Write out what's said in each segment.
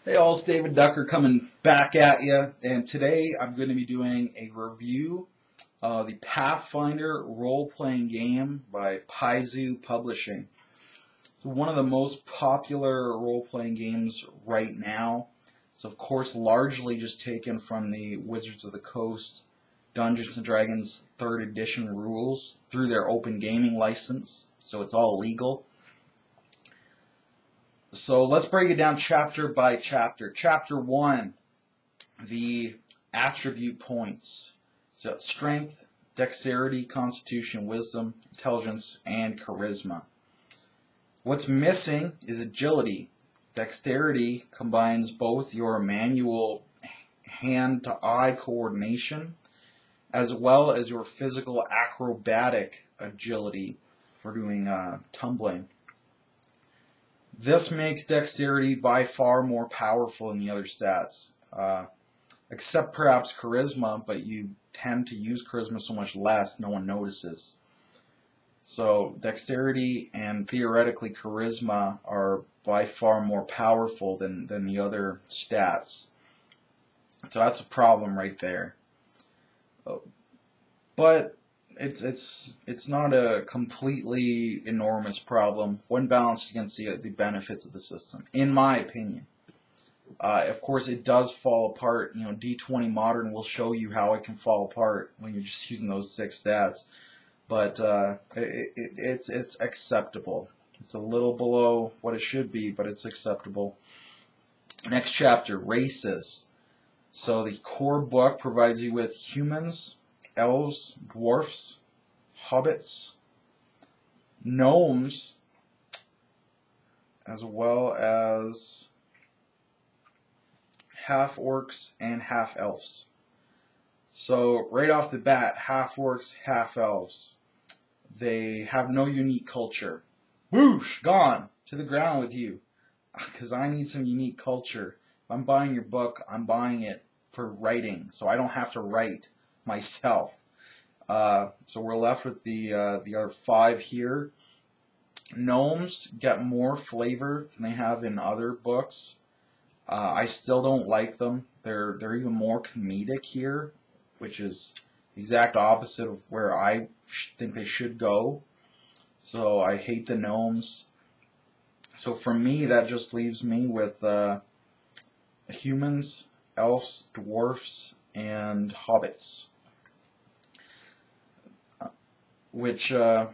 Hey all, it's David Ducker coming back at you, and today I'm going to be doing a review of the Pathfinder role-playing game by Paizo Publishing. It's one of the most popular role-playing games right now. It's of course largely just taken from the Wizards of the Coast Dungeons & Dragons 3rd edition rules through their open gaming license, so it's all legal. So let's break it down chapter by chapter. Chapter 1, the attribute points. So strength, dexterity, constitution, wisdom, intelligence, and charisma. What's missing is agility. Dexterity combines both your manual hand-to-eye coordination as well as your physical acrobatic agility for doing tumbling. This makes dexterity by far more powerful than the other stats, except perhaps charisma, but you tend to use charisma so much less, no one notices. So dexterity and theoretically charisma are by far more powerful than the other stats. So that's a problem right there. But it's not a completely enormous problem when balanced against the benefits of the system, in my opinion. Of course, it does fall apart. You know, D20 Modern will show you how it can fall apart when you're just using those 6 stats. But it's acceptable. It's a little below what it should be, but it's acceptable. Next chapter, races. So the core book provides you with humans, elves, dwarfs, hobbits, gnomes, as well as half-orcs and half-elves. So right off the bat, half-orcs, half-elves. They have no unique culture. Whoosh! Gone! To the ground with you. Because I need some unique culture. If I'm buying your book, I'm buying it for writing, so I don't have to write myself. So we're left with the other 5 here. Gnomes get more flavor than they have in other books. I still don't like them. They're even more comedic here, which is the exact opposite of where I think they should go. So I hate the gnomes. So for me, that just leaves me with humans, elves, dwarfs, and hobbits. Which I'd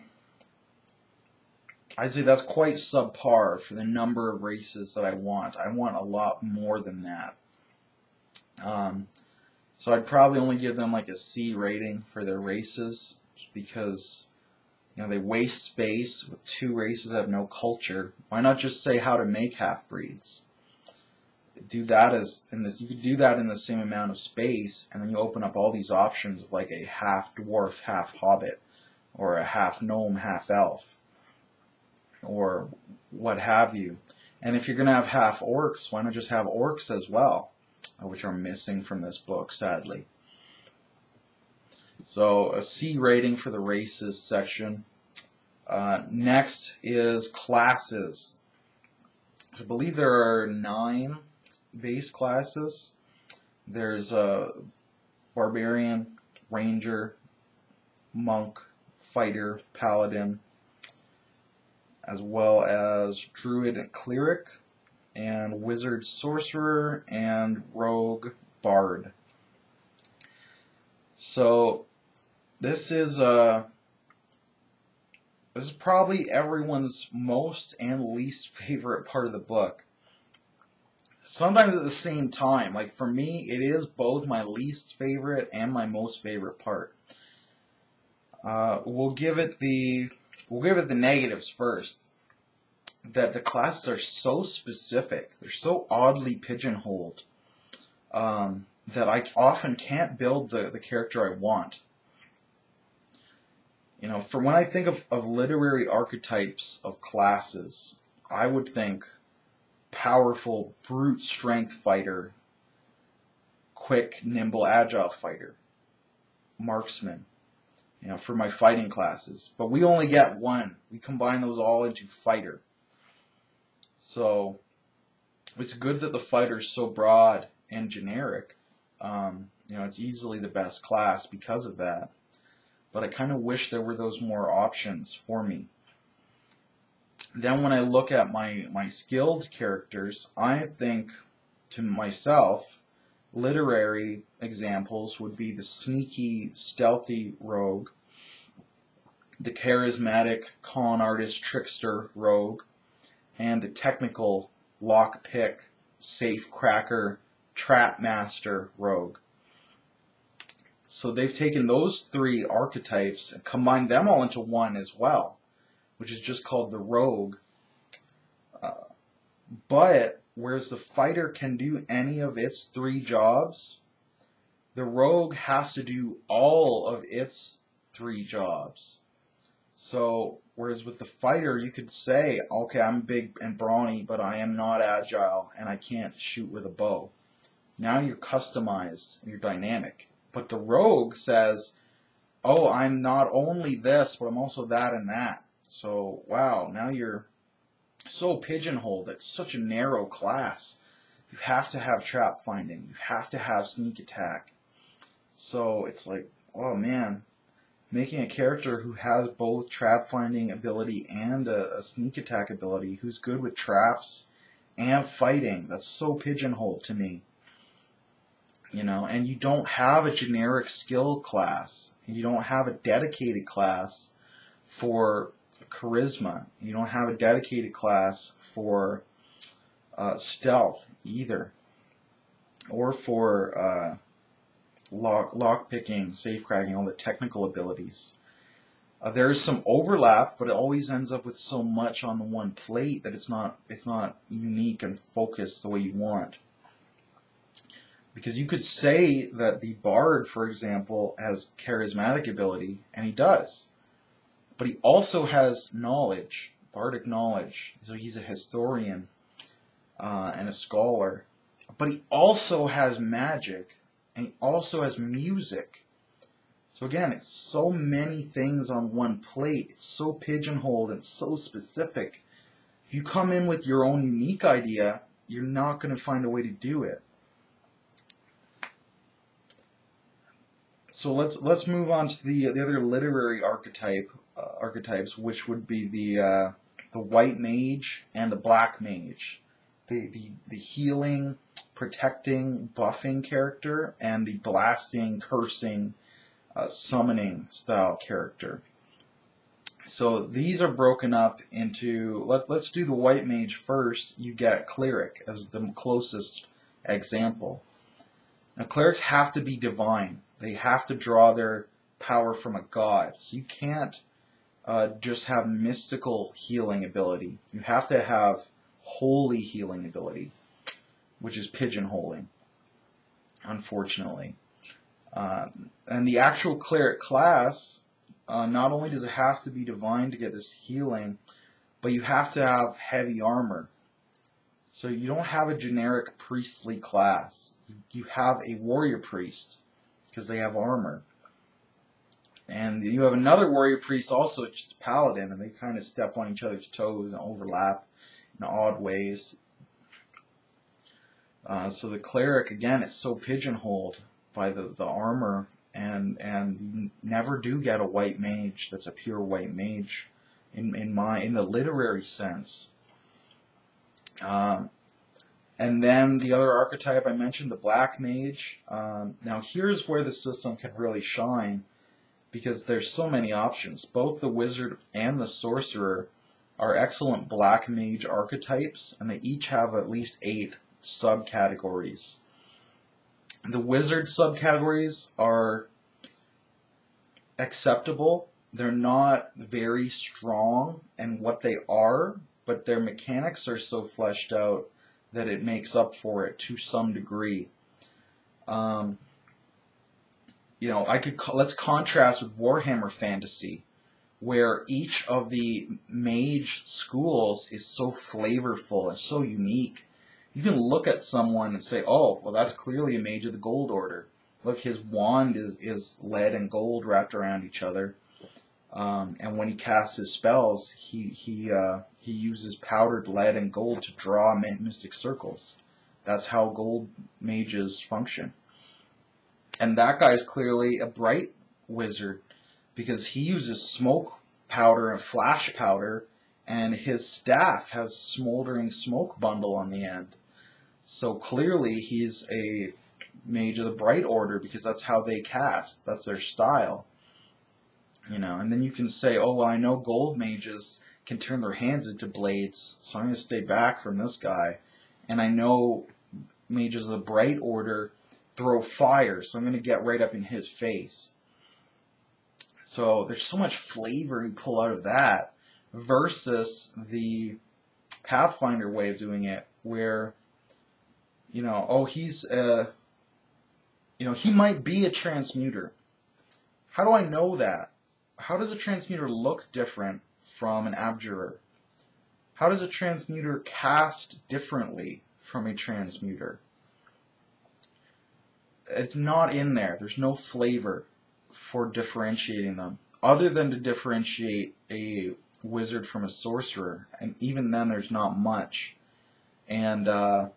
say that's quite subpar for the number of races that I want. I want a lot more than that. So I'd probably only give them like a C rating for their races, because they waste space with 2 races that have no culture. Why not just say how to make half-breeds? Do that you could do that in the same amount of space, and then you open up all these options of like a half-dwarf, half-hobbit, or a half-gnome, half-elf, or what have you. And if you're going to have half-orcs, why not just have orcs as well, which are missing from this book, sadly. So a C rating for the races section. Next is classes. I believe there are 9 base classes. There's a barbarian, ranger, monk, fighter, paladin, as well as druid and cleric, and wizard, sorcerer, and rogue, bard. So this is probably everyone's most and least favorite part of the book. Sometimes at the same time. Like for me, it is both my least favorite and my most favorite part. We'll give it the negatives first. That the classes are so specific, they're so oddly pigeonholed, that I often can't build the character I want. For when I think of literary archetypes of classes, I would think powerful, brute strength fighter, quick, nimble, agile fighter, marksman, for my fighting classes. But we only get one. We combine those all into fighter. So it's good that the fighter's so broad and generic. It's easily the best class because of that. But I kind of wish there were those more options for me. Then when I look at my skilled characters, I think to myself, literary examples would be the sneaky, stealthy rogue, the charismatic con artist, trickster rogue, and the technical lockpick, safe cracker, trap master rogue. So they've taken those three archetypes and combined them all into one as well, which is just called the rogue. But whereas the fighter can do any of its three jobs, the rogue has to do all of its three jobs. So whereas with the fighter you could say, okay, I'm big and brawny, but I am not agile and I can't shoot with a bow. Now you're customized and you're dynamic. But the rogue says, oh, I'm not only this, but I'm also that and that. So, wow, now you're so pigeonholed. It's such a narrow class. You have to have trap finding. You have to have sneak attack. So it's like, oh man, making a character who has both trap finding ability and a sneak attack ability, who's good with traps and fighting, that's so pigeonholed to me. And you don't have a generic skill class. You don't have a dedicated class for charisma. You don't have a dedicated class for stealth either, or for lock picking, safe cracking, all the technical abilities. There's some overlap, but it always ends up with so much on the one plate that it's not unique and focused the way you want. Because you could say that the bard, for example, has charismatic ability, and he does. But he also has knowledge, bardic knowledge. So he's a historian and a scholar. But he also has magic, and he also has music. So again, it's so many things on one plate. It's so pigeonholed and so specific. If you come in with your own unique idea, you're not going to find a way to do it. So let's move on to the other literary archetypes, which would be the white mage and the black mage, the healing, protecting, buffing character, and the blasting, cursing, summoning style character. So these are broken up into, let's do the white mage first. You get cleric as the closest example. Now clerics have to be divine. They have to draw their power from a god. So you can't just have mystical healing ability. You have to have holy healing ability, which is pigeonholing, unfortunately. And the actual cleric class, not only does it have to be divine to get this healing, but you have to have heavy armor. So you don't have a generic priestly class. You have a warrior priest, because they have armor. And you have another warrior priest also, which is paladin, and they kind of step on each other's toes and overlap in odd ways. So the cleric, again, is so pigeonholed by the armor, and you never do get a white mage that's a pure white mage in the literary sense. And then the other archetype I mentioned, the black mage. Now here's where the system can really shine, because there's so many options. Both the wizard and the sorcerer are excellent black mage archetypes, and they each have at least 8 subcategories. The wizard subcategories are acceptable. They're not very strong in what they are, but their mechanics are so fleshed out that it makes up for it to some degree. Let's contrast with Warhammer Fantasy, where each of the mage schools is so flavorful and so unique. You can look at someone and say, oh, well, that's clearly a mage of the Gold Order. Look, his wand is lead and gold wrapped around each other. And when he casts his spells, he uses powdered lead and gold to draw mystic circles. That's how gold mages function. And that guy's clearly a bright wizard because he uses smoke powder and flash powder, and his staff has smoldering smoke bundle on the end. So clearly he's a mage of the bright order because that's how they cast. That's their style. You know, and then you can say, oh, well, I know gold mages can turn their hands into blades, so I'm going to stay back from this guy. And I know mages of the bright order throw fire, so I'm going to get right up in his face. So there's so much flavor you pull out of that versus the Pathfinder way of doing it, where, you know, oh, he's he might be a transmuter. How do I know that? How does a transmuter look different from an abjurer? How does a transmuter cast differently from a transmuter? It's not in there. There's no flavor for differentiating them, other than to differentiate a wizard from a sorcerer, and even then there's not much. And but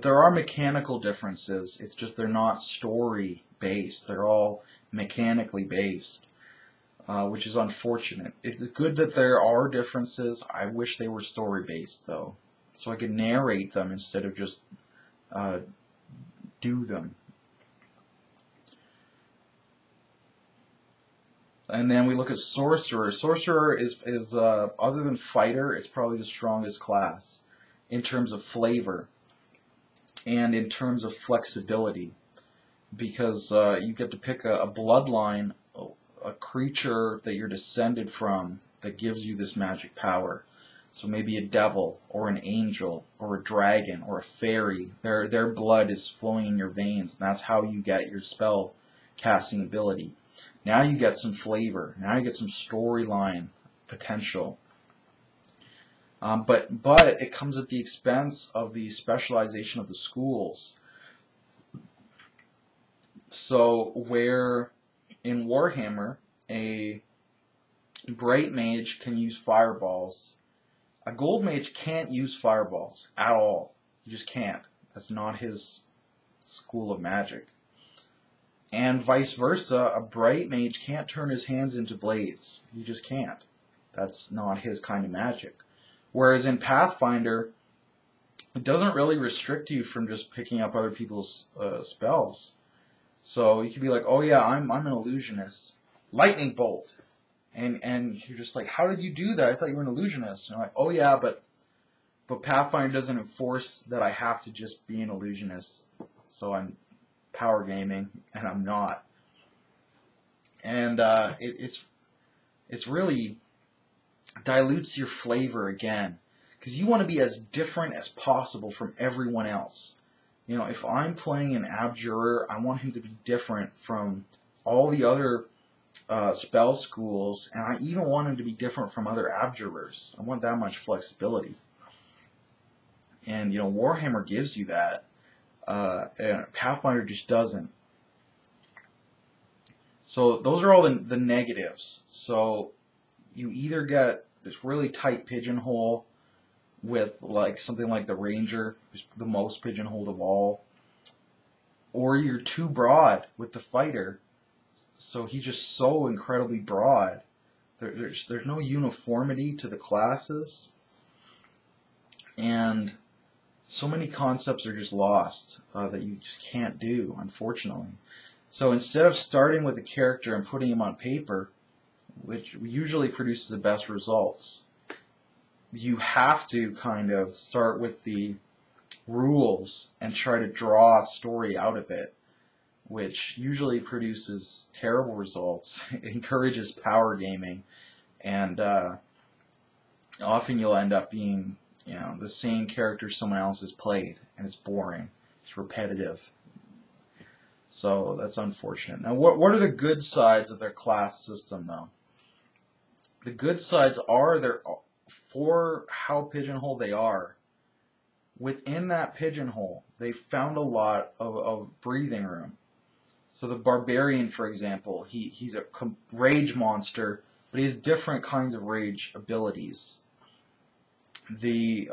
there are mechanical differences. It's just they're not story based. They're all mechanically based, which is unfortunate. It's good that there are differences. I wish they were story based though, so I could narrate them instead of just do them. And then we look at sorcerer. Sorcerer is other than fighter, it's probably the strongest class in terms of flavor and in terms of flexibility, because you get to pick a bloodline, a creature that you're descended from that gives you this magic power. So maybe a devil or an angel or a dragon or a fairy. Their blood is flowing in your veins, and that's how you get your spell casting ability. Now you get some flavor. Now you get some storyline potential. But it comes at the expense of the specialization of the schools. So where in Warhammer a bright mage can use fireballs, a gold mage can't use fireballs at all. He just can't. That's not his school of magic. And vice versa, a bright mage can't turn his hands into blades. He just can't. That's not his kind of magic. Whereas in Pathfinder, it doesn't really restrict you from just picking up other people's spells. So you could be like, oh yeah, I'm an illusionist. Lightning bolt. And you're just like, how did you do that? I thought you were an illusionist. And I'm like, oh yeah, but Pathfinder doesn't enforce that I have to just be an illusionist. So I'm power gaming, and I'm not. And it's really dilutes your flavor again, because you want to be as different as possible from everyone else. You know, if I'm playing an abjurer, I want him to be different from all the other spell schools, and I even want him to be different from other abjurers. I want that much flexibility. And, you know, Warhammer gives you that. And Pathfinder just doesn't. So those are all the negatives. So you either get this really tight pigeonhole with like something like the Ranger, who's the most pigeonholed of all, or you're too broad with the Fighter. So he's just so incredibly broad. There's no uniformity to the classes, and so many concepts are just lost that you just can't do, unfortunately. So instead of starting with a character and putting him on paper, which usually produces the best results, you have to kind of start with the rules and try to draw a story out of it, which usually produces terrible results. It encourages power gaming, and often you'll end up being, you know, the same character someone else has played, and it's boring, it's repetitive. So that's unfortunate. Now, what are the good sides of their class system, though? The good sides are for how pigeonholed they are. Within that pigeonhole, they found a lot of breathing room. So the barbarian, for example, he's a rage monster, but he has different kinds of rage abilities. The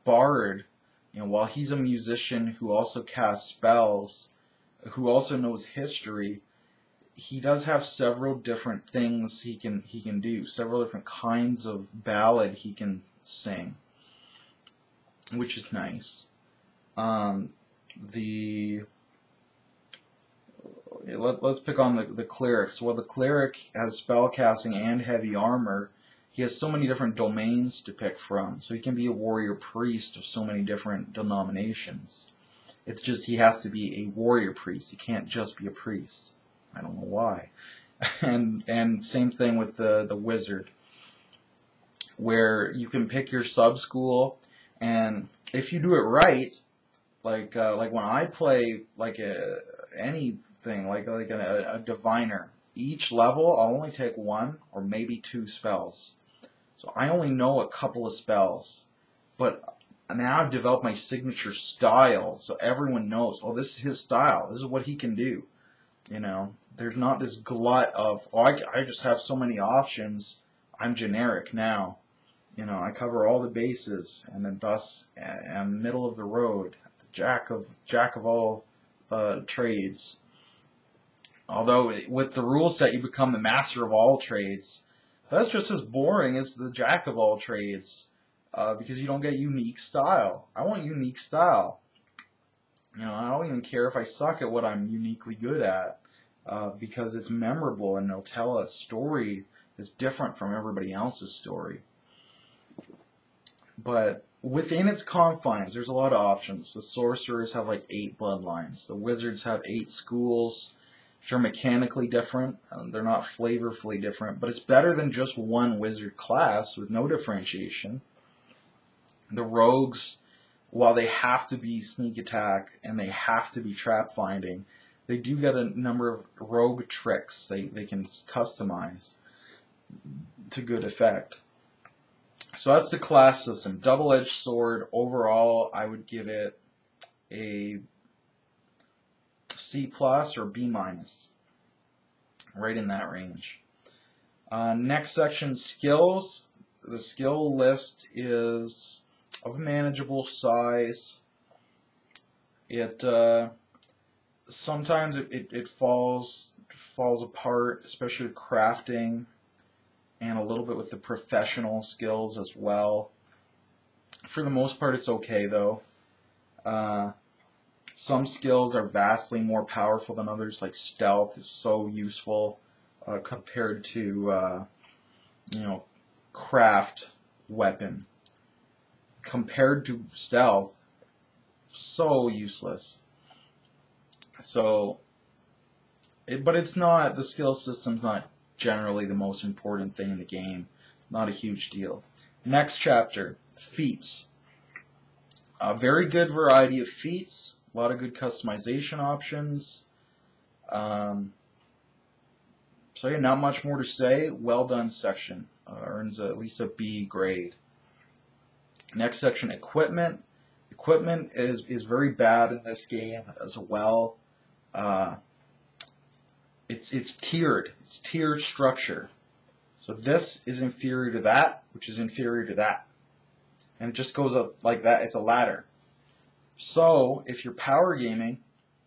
bard, while he's a musician who also casts spells, who also knows history, he does have several different things he can do, several different kinds of ballad he can sing, which is nice. Let's pick on the cleric. So while the cleric has spellcasting and heavy armor, he has so many different domains to pick from. So he can be a warrior priest of so many different denominations. It's just he has to be a warrior priest. He can't just be a priest. I don't know why. And same thing with the wizard, where you can pick your sub school, and if you do it right, like when I play like anything like a diviner, each level I'll only take 1 or maybe 2 spells. So I only know a couple of spells, but now I've developed my signature style, so everyone knows, oh, this is his style. This is what he can do. There's not this glut of, oh, I just have so many options. I'm generic now. I cover all the bases, and then thus am middle of the road, the jack of all trades. Although with the rule set you become the master of all trades. That's just as boring as the jack of all trades, because you don't get unique style. I want unique style. I don't even care if I suck at what I'm uniquely good at, because it's memorable and it'll tell a story that's different from everybody else's story. But within its confines, there's a lot of options. The sorcerers have like 8 bloodlines. The wizards have 8 schools, which are mechanically different. They're not flavorfully different, but it's better than just one wizard class with no differentiation. The rogues, while they have to be sneak attack and they have to be trap finding, they do get a number of rogue tricks they can customize to good effect. So that's the class system. Double-edged sword, overall, I would give it a C+ or B-, right in that range. Next section, skills. The skill list is of manageable size. It sometimes it falls apart, especially with crafting, and a little bit with the professional skills as well. For the most part, it's okay though. Some skills are vastly more powerful than others, like stealth is so useful compared to craft weapon. Compared to stealth, so useless. So, but it's not, the skill system's not generally the most important thing in the game. Not a huge deal. Next chapter, feats. A very good variety of feats. A lot of good customization options. So yeah, not much more to say. Well done section. Earns at least a B grade. Next section, equipment. Equipment is very bad in this game as well. It's tiered. It's tiered structure. So this is inferior to that, which is inferior to that. And it just goes up like that. It's a ladder. So if you're power gaming,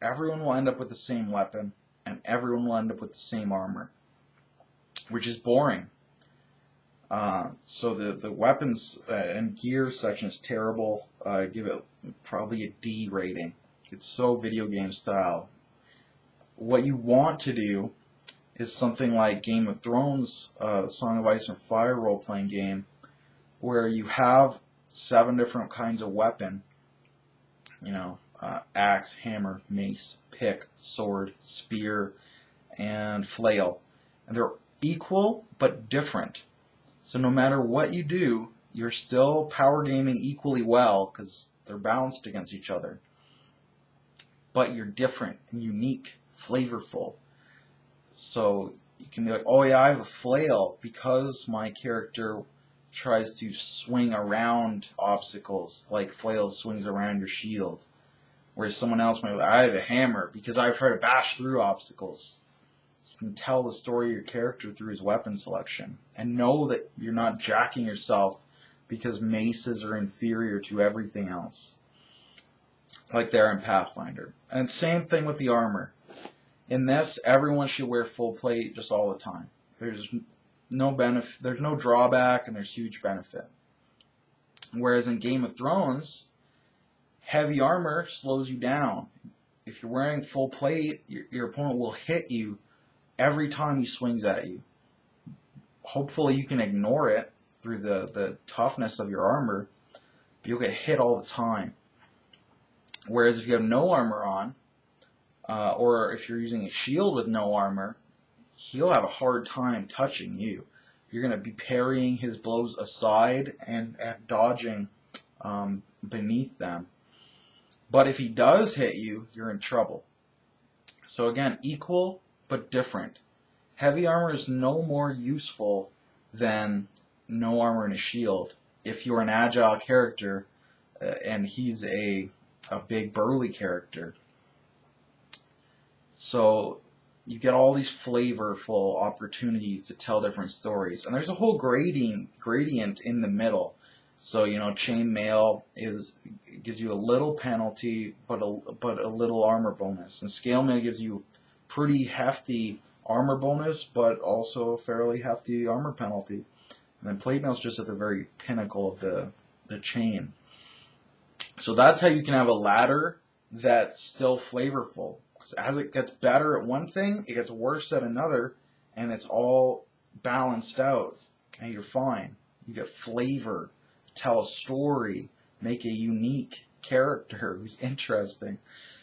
everyone will end up with the same weapon, and everyone will end up with the same armor, which is boring. So the weapons and gear section is terrible. I give it probably a D rating. It's so video game style. What you want to do is something like Game of Thrones, Song of Ice and Fire role-playing game, where you have 7 different kinds of weapon. Axe, hammer, mace, pick, sword, spear, and flail. And they're equal but different. So no matter what you do, you're still power gaming equally well because they're balanced against each other. But you're different and unique, flavorful. So you can be like, oh yeah, I have a flail because my character tries to swing around obstacles like flail swings around your shield. Whereas someone else might be like, I have a hammer because I've tried to bash through obstacles. You can tell the story of your character through his weapon selection. And know that you're not jacking yourself because maces are inferior to everything else. Like they are in Pathfinder. And same thing with the armor. In this, everyone should wear full plate just all the time. There's no benefit, there's no drawback, and there's huge benefit. Whereas in Game of Thrones, heavy armor slows you down. If you're wearing full plate, your opponent will hit you every time he swings at you. Hopefully you can ignore it through the toughness of your armor, but you'll get hit all the time. Whereas if you have no armor on, or if you're using a shield with no armor, he'll have a hard time touching you. You're going to be parrying his blows aside and dodging beneath them. But if he does hit you, you're in trouble. So again, equal but different. Heavy armor is no more useful than no armor and a shield if you're an agile character and he's a big burly character. So you get all these flavorful opportunities to tell different stories. And there's a whole gradient in the middle. So, you know, chainmail gives you a little penalty, but a little armor bonus. And scale mail gives you pretty hefty armor bonus, but also a fairly hefty armor penalty. And then plate mail's just at the very pinnacle of the chain. So that's how you can have a ladder that's still flavorful. Because as it gets better at one thing, it gets worse at another, and it's all balanced out, and you're fine. You get flavor, tell a story, make a unique character who's interesting.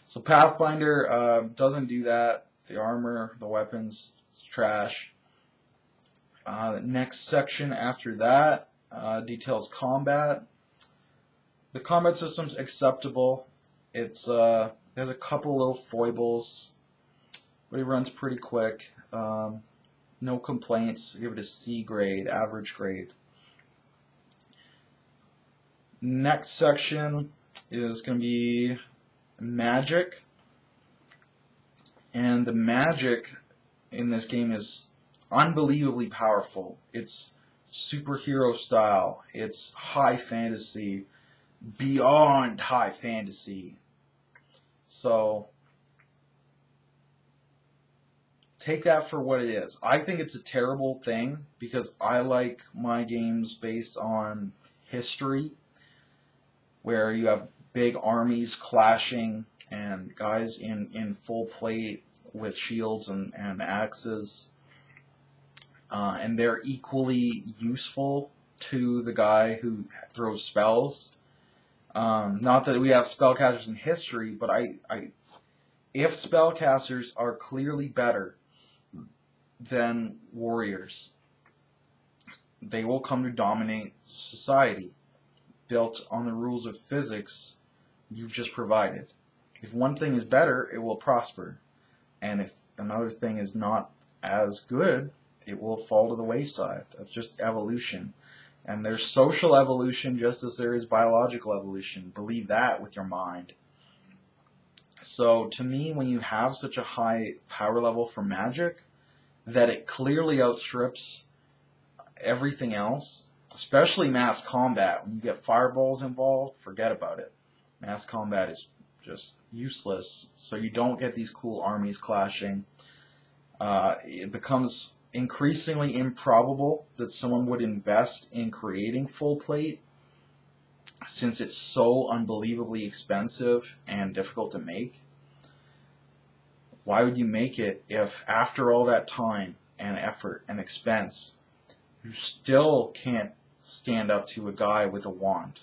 So Pathfinder doesn't do that. The armor, the weapons, it's trash. The next section after that details combat. The combat system's acceptable. It has a couple little foibles, but it runs pretty quick. No complaints. I give it a C grade, average grade. Next section is going to be magic. And the magic in this game is unbelievably powerful. It's superhero style. It's high fantasy, beyond high fantasy. So take that for what it is. I think it's a terrible thing because I like my games based on history, where you have big armies clashing and guys in full plate with shields and axes. And they're equally useful to the guy who throws spells. Not that we have spellcasters in history, but if spellcasters are clearly better than warriors, they will come to dominate society, built on the rules of physics you've just provided. If one thing is better, it will prosper. And if another thing is not as good, it will fall to the wayside. That's just evolution. And there's social evolution just as there is biological evolution. Believe that with your mind. So to me, when you have such a high power level for magic, that it clearly outstrips everything else, especially mass combat. When you get fireballs involved, forget about it. Mass combat is just useless. So you don't get these cool armies clashing. It becomes increasingly improbable that someone would invest in creating full plate, since it's so unbelievably expensive and difficult to make. Why would you make it if after all that time and effort and expense you still can't stand up to a guy with a wand?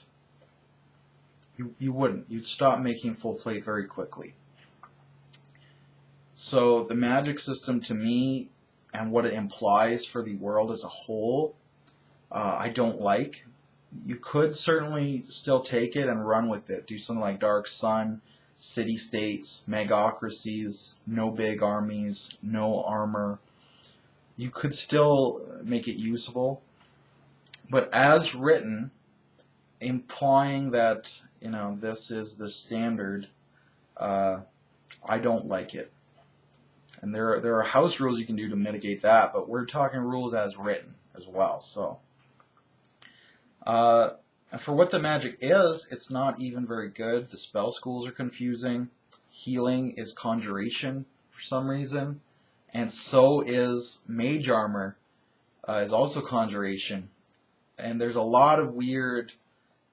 You wouldn't. You'd stop making full plate very quickly. So the magic system, to me, and what it implies for the world as a whole, I don't like. You could certainly still take it and run with it. Do something like Dark Sun, city-states, megocracies, no big armies, no armor. You could still make it usable. But as written, implying that, you know, this is the standard, I don't like it. And there are house rules you can do to mitigate that, but we're talking rules as written as well. So, and for what the magic is, it's not even very good. The spell schools are confusing. Healing is conjuration for some reason, and so is mage armor is also conjuration. And there's a lot of weird.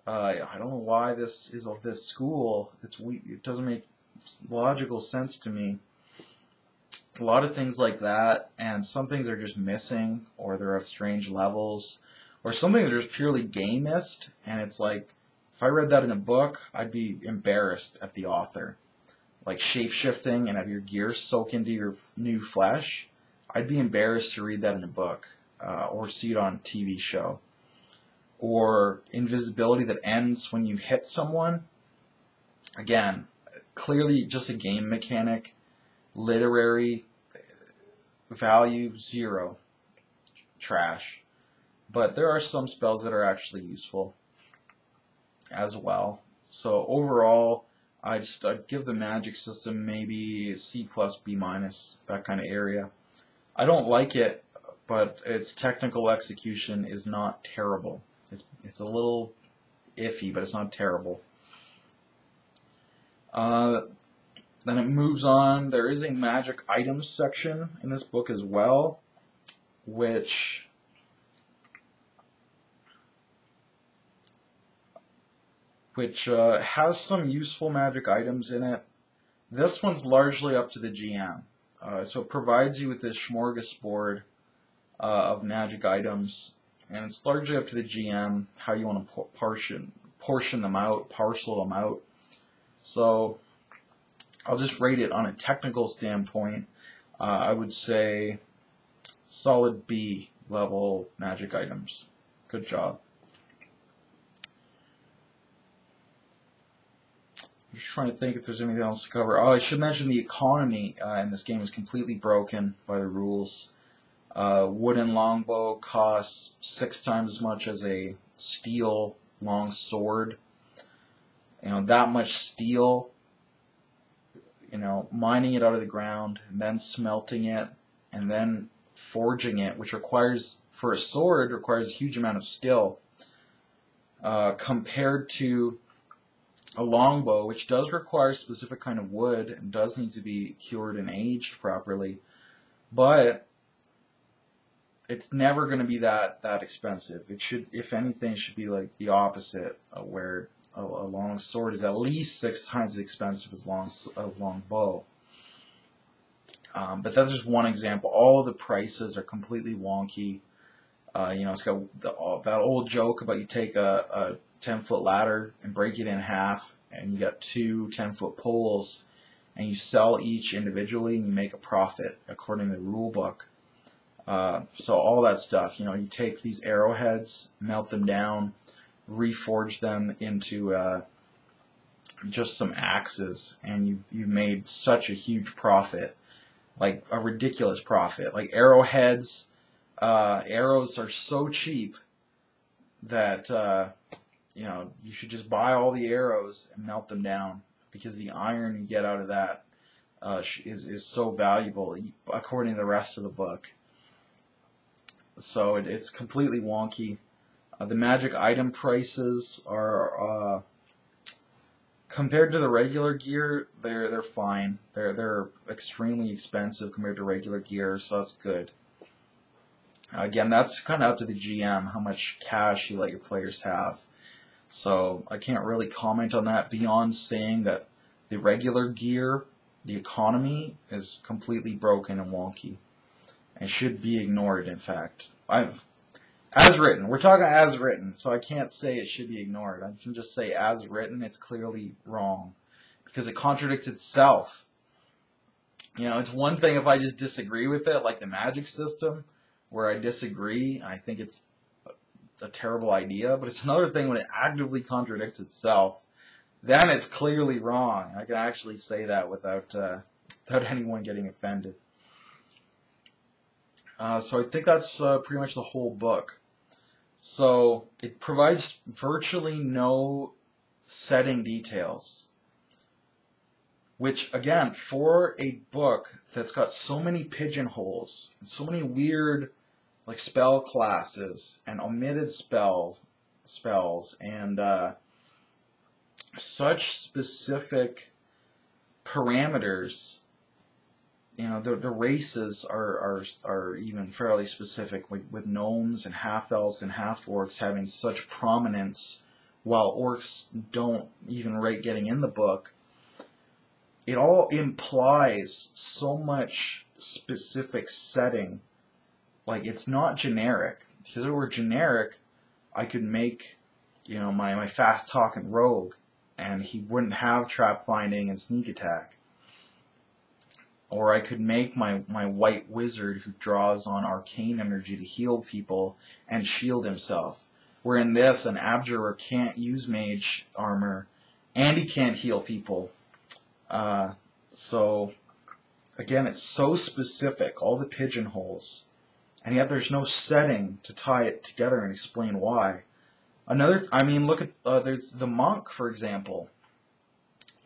I don't know why this is of this school. It doesn't make logical sense to me. A lot of things like that, and some things are just missing, or they're at strange levels, or something that is purely gamist, and it's like, if I read that in a book, I'd be embarrassed at the author. Like shape-shifting and have your gear soak into your new flesh, I'd be embarrassed to read that in a book, or see it on a TV show. Or invisibility that ends when you hit someone. Again, clearly just a game mechanic. Literary value, 0. Trash. But there are some spells that are actually useful as well. So overall, I'd give the magic system maybe C+, B-, that kind of area. I don't like it, but its technical execution is not terrible. It's a little iffy, but it's not terrible. Then it moves on. There is a magic items section in this book as well, which has some useful magic items in it. This one's largely up to the GM. So it provides you with this smorgasbord of magic items, and it's largely up to the GM how you want to portion them out, parcel them out. So I'll just rate it on a technical standpoint. I would say solid B level magic items. Good job. I'm just trying to think if there's anything else to cover. Oh, I should mention the economy in this game is completely broken by the rules. Wooden longbow costs 6 times as much as a steel long sword. That much steel. Mining it out of the ground, and then smelting it, and then forging it, which requires, for a sword, requires a huge amount of skill, compared to a longbow, which does require a specific kind of wood, and does need to be cured and aged properly, but it's never going to be that expensive. It should, if anything, should be like the opposite, where a long sword is at least 6 times as expensive as a long bow. But that's just one example. All of the prices are completely wonky. It's got that old joke about you take a 10-foot ladder and break it in half, and you got 2 10-foot poles, and you sell each individually, and you make a profit according to the rule book. So all that stuff, you take these arrowheads, melt them down, reforge them into just some axes, and you made such a huge profit, like a ridiculous profit. Like arrowheads, arrows are so cheap that you should just buy all the arrows and melt them down, because the iron you get out of that is so valuable according to the rest of the book. So it's completely wonky. The magic item prices are compared to the regular gear, they're fine. They're extremely expensive compared to regular gear, so that's good. Again, that's kind of up to the GM how much cash you let your players have. So I can't really comment on that beyond saying that the regular gear, the economy, is completely broken and wonky and should be ignored. In fact, as written. We're talking as written, so I can't say it should be ignored. I can just say as written, it's clearly wrong because it contradicts itself. It's one thing if I just disagree with it, like the magic system, where I disagree and I think it's a terrible idea, but it's another thing when it actively contradicts itself. Then it's clearly wrong. I can actually say that without anyone getting offended. So I think that's pretty much the whole book. So it provides virtually no setting details. which again, for a book that's got so many pigeonholes and so many weird like spell classes and omitted spells and such specific parameters. You know, the races are even fairly specific, with gnomes and half elves and half orcs having such prominence, while orcs don't even rate getting in the book. It all implies so much specific setting. Like, it's not generic. Because if it were generic, I could make, you know, my fast talking rogue, and he wouldn't have trap finding and sneak attack. Or I could make my white wizard who draws on arcane energy to heal people and shield himself. Where in this, an abjurer can't use mage armor, and he can't heal people. So, again, it's so specific, all the pigeonholes, and yet there's no setting to tie it together and explain why. Look at, there's the monk, for example.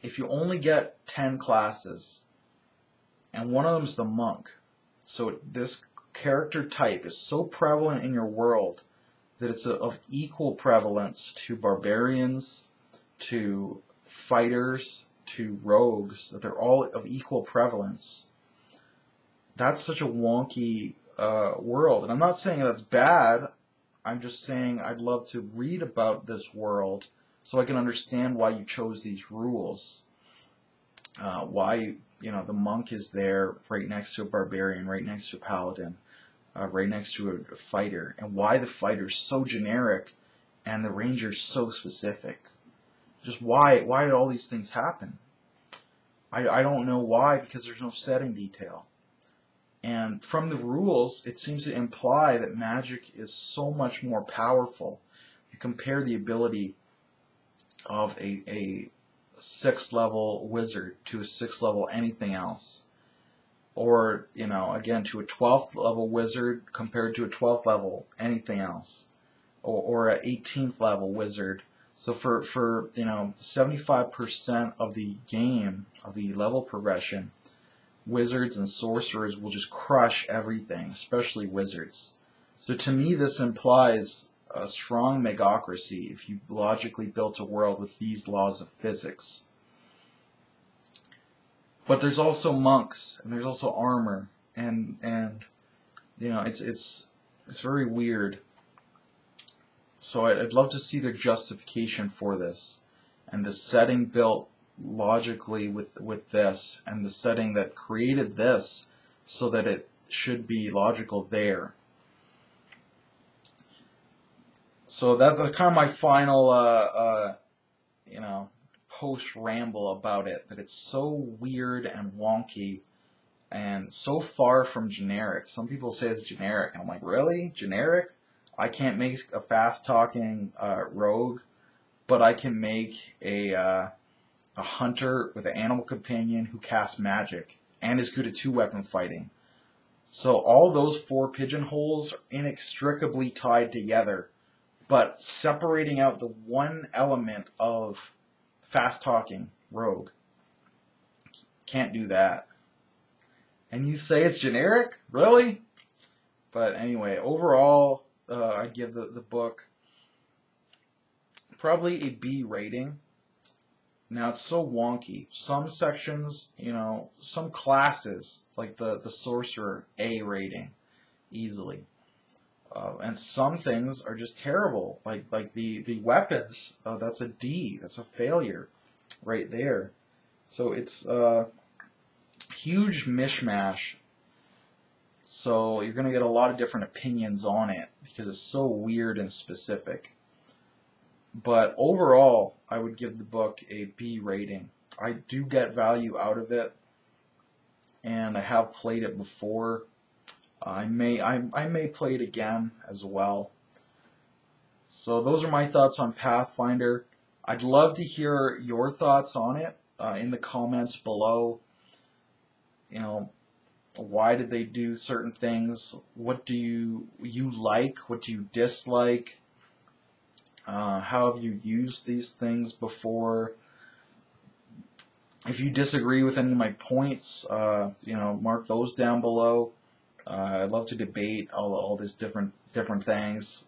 If you only get 10 classes, and one of them's the monk, so this character type is so prevalent in your world that it's of equal prevalence to barbarians, to fighters, to rogues, that they're all of equal prevalence. That's such a wonky world. And I'm not saying that's bad. I'm just saying I'd love to read about this world so I can understand why you chose these rules. Why, you know, the monk is there right next to a barbarian, right next to a paladin, right next to a fighter, and why the fighter's so generic and the ranger's so specific. Just why did all these things happen? I don't know why, because there's no setting detail. And from the rules, it seems to imply that magic is so much more powerful. You compare the ability of a 6th level wizard to a 6th level anything else. Or, you know, again, to a 12th level wizard compared to a 12th level anything else. Or an 18th level wizard. So for you know, 75% of the game, of the level progression, wizards and sorcerers will just crush everything, especially wizards. So to me, this implies a strong megocracy if you logically built a world with these laws of physics. But there's also monks, and there's also armor, and you know, it's very weird. So I'd love to see their justification for this, and the setting built logically with this, and the setting that created this so that it should be logical there. So that's kind of my final you know, post ramble about it, that it's so weird and wonky and so far from generic. Some people say it's generic, and I'm like, really? Generic? I can't make a fast-talking rogue, but I can make a hunter with an animal companion who casts magic and is good at 2-weapon fighting. So all those 4 pigeonholes are inextricably tied together, but separating out the one element of fast-talking rogue. Can't do that. And you say it's generic? Really? But anyway, overall, I'd give the book probably a B rating. Now, it's so wonky. Some sections, you know, some classes, like the sorcerer, A rating, easily. And some things are just terrible. Like the weapons, that's a D. That's a failure right there. So it's a huge mishmash. So you're going to get a lot of different opinions on it because it's so weird and specific. But overall, I would give the book a B rating. I do get value out of it, and I have played it before. I may play it again as well. So those are my thoughts on Pathfinder. I'd love to hear your thoughts on it in the comments below. You know, why did they do certain things? What do you like? What do you dislike? How have you used these things before? If you disagree with any of my points, mark those down below. I'd love to debate all these different things.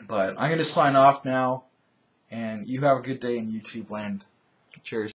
But I'm going to sign off now, and you have a good day in YouTube land. Cheers.